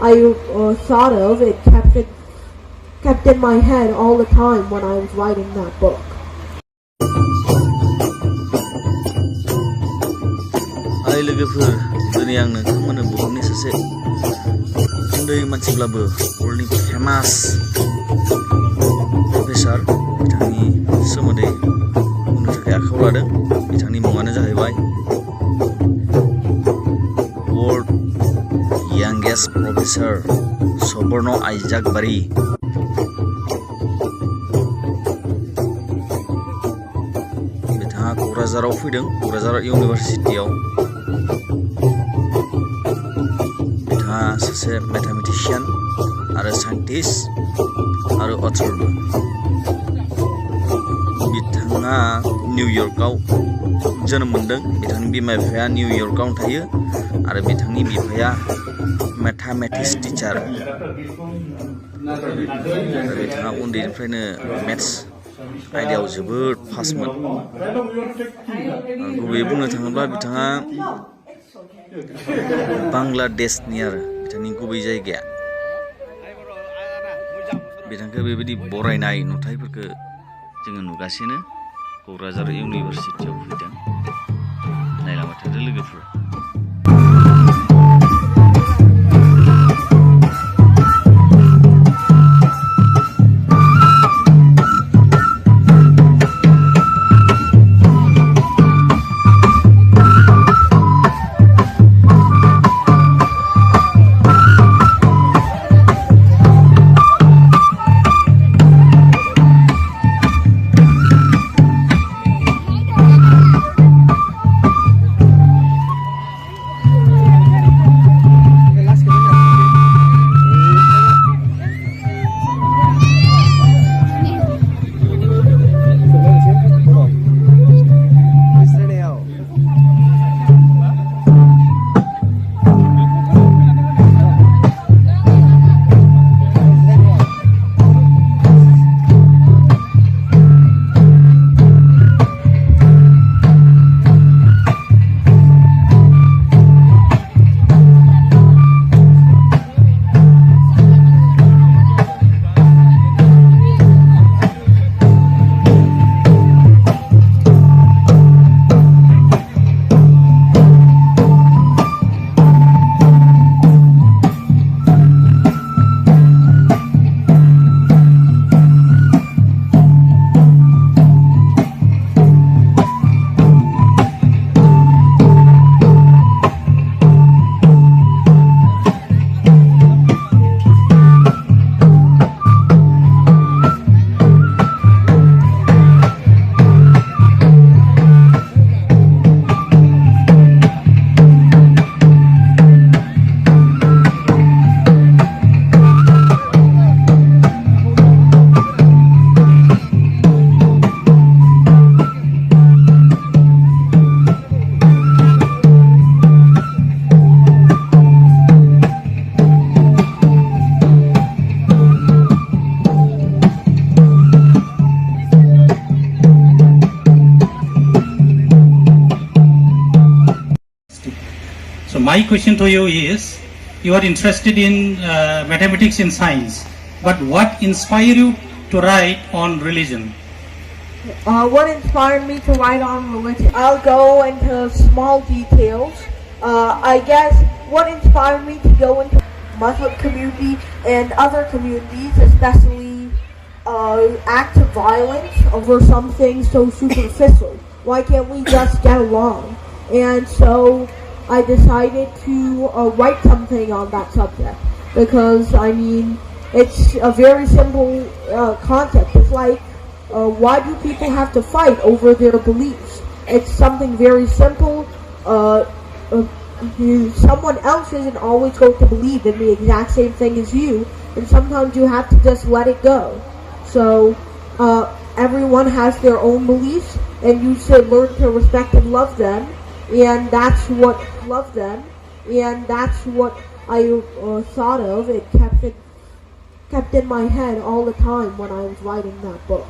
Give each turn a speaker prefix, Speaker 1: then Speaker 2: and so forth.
Speaker 1: I thought of. It kept in my head all the time when I was writing that book.
Speaker 2: Hai लोगोफोर, दिनै आं नोंथांमोननो बुहुमनि सासे उन्दै मानसिब्लाबो वर्ल्डनि famous professor बिथांनि सोमोन्दै बुंनो थाखाय आखायाव लादों। बिथांनि मुङानो जाहैबाय world youngest professor Soborno Issac Bari. बिथाङा क'क्राझाराव फैदों, क'क्राझार इउनिभारसिटियाव। बिथाङा सासे मेथामेटिशियान आरो साइन्टिस्ट आरो अथरबो। बिथाङा निउयर्कआव जोनोम मोन्दों। बिथांनि बिमा बिफाया निउयर्कआवनो थायो आरो बिथांनि बिफाया मेथामेटिक्स टिचार। बिथाङा उन्दैनिफ्रायनो मेथ्स आयदायाव जोबोद फास्टमोन। गुबैयै बुंनो थाङोब्ला बिथाङा बांलादेशनि आरो बिथांनि गुबै जायगाया। बिथांखौ बेबायदि बरायनाय नुथायफोरखौ जोङो नुगासिनो। क'क्राझार इउनिभारसिटियाव फैदों। नायलांबाय थादो लोगोफोर।
Speaker 3: So my question to you is, you are interested in mathematics and science, but what inspired you to write on religion?
Speaker 1: What inspired me to write on religion? I'll go into small details. I guess what inspired me to go into Muslim community and other communities, especially acts of violence over something so superficial. Why can't we just get along? And so I decided to write something on that subject because, I mean, it's a very simple concept. It's like, why do people have to fight over their beliefs? It's something very simple. Someone else isn't always going to believe in the exact same thing as you, and sometimes you have to just let it go. So everyone has their own beliefs, and you should learn to respect and love them. And that's what I thought of. It kept in my head all the time when I was writing that book.